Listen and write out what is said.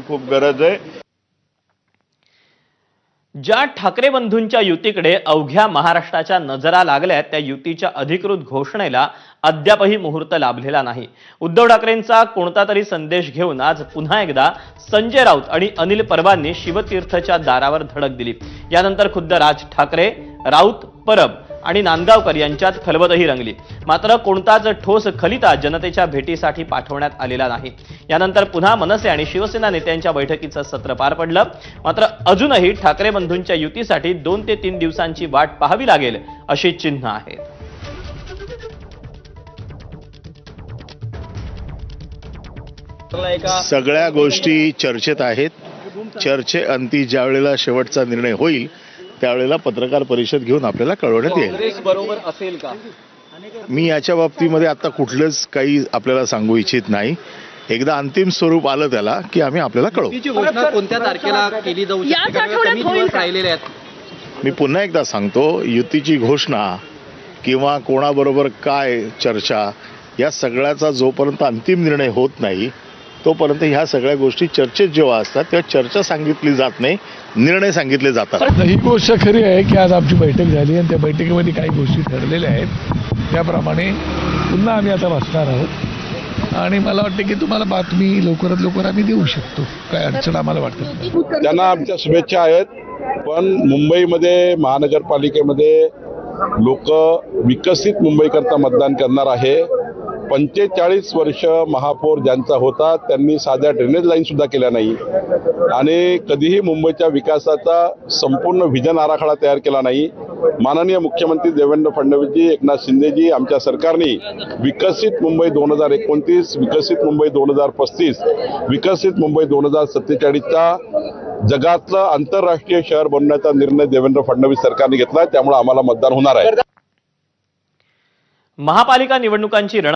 खूप गरज आहे। ज्या ठाकरे बंधूंच्या युतीकडे अवघ्या महाराष्ट्राच्या नजरा लागल्यात त्या युतीच्या अधिकृत घोषणेला अद्यापही मुहूर्त लाभलेला नाही। उद्धव ठाकरेंचा कोणता तरी संदेश घेऊन आज पुन्हा एकदा संजय राऊत आणि अनिल परबांनी शिवतीर्थच्या दारावर धडक दिली। यानंतर खुद्द राज ठाकरे, राऊत, परब आणि नांदगावकर यांच्यात खलबतही रंगली। मात्र कोणताच ठोस खलिता जनतेच्या भेटीसाठी पाठवण्यात आलेला नाही। यानंतर पुन्हा मनसे आणि शिवसेना नेत्यांच्या बैठकीचं सत्र पार पडलं। मात्र अजूनही ठाकरे बंधूंच्या युतीसाठी 2 ते 3 दिवसांची वाट पाहावी लागेल अशी चिन्ह आहेत। सगळ्या गोष्टी चर्चेत आहेत। चर्चेअंती ज्या वेळेला शेवटचा निर्णय होईल त्यावेळेला पत्रकार परिषद घेऊन आपल्याला कळवण्यात येईल। काँग्रेस बरोबर असेल का? मी याच्या बाबतीमध्ये आता कुठलंच काही आपल्याला सांगू इच्छित नाही। एकदा अंतिम स्वरूप आलं त्याला की आम्ही आपल्याला कळवू। युतीची घोषणा कोणत्या तारखेला केली जाऊ शकते? कमी दिवस राहिलेले आहेत। मी पुन्हा एकदा सांगतो, युतीची घोषणा किंवा कोणाबरोबर काय चर्चा या सगळ्याचा जोपर्यंत अंतिम निर्णय होत नाही तोपर्यंत ह्या सगळ्या गोष्टी चर्चेत जेव्हा असतात तेव्हा चर्चा सांगितली जात नाही, निर्णय सांगितले जातात। ही गोष्ट खरी आहे की आज आमची बैठक झाली आणि त्या बैठकीमध्ये काही गोष्टी ठरलेल्या आहेत। त्याप्रमाणे पुन्हा आम्ही आता बसणार आहोत आणि मला वाटतं की तुम्हाला बातमी लवकरात लवकर आम्ही देऊ शकतो। काय अडचण आम्हाला वाटत नाही। त्यांना आमच्या शुभेच्छा आहेत, पण मुंबईमध्ये महानगरपालिकेमध्ये लोक विकसित मुंबईकरता मतदान करणार आहे। 45 वर्ष महापौर ज्यांचा होता त्यांनी साध्या ड्रेनेज लाईन सुद्धा केल्या नाही आणि कधीही मुंबईच्या विकासाचा संपूर्ण विजन आराखडा तयार केला नाही। माननीय मुख्यमंत्री देवेंद्र फडणवीसजी, एकनाथ शिंदेजी आमच्या सरकारने विकसित मुंबई 2029, विकसित मुंबई 2035, विकसित मुंबई 2047चा जगातलं आंतरराष्ट्रीय शहर बनवण्याचा निर्णय देवेंद्र फडणवीस सरकारने घेतला। त्यामुळे आम्हाला मतदान होणार आहे। महापालिका निवडणुकांची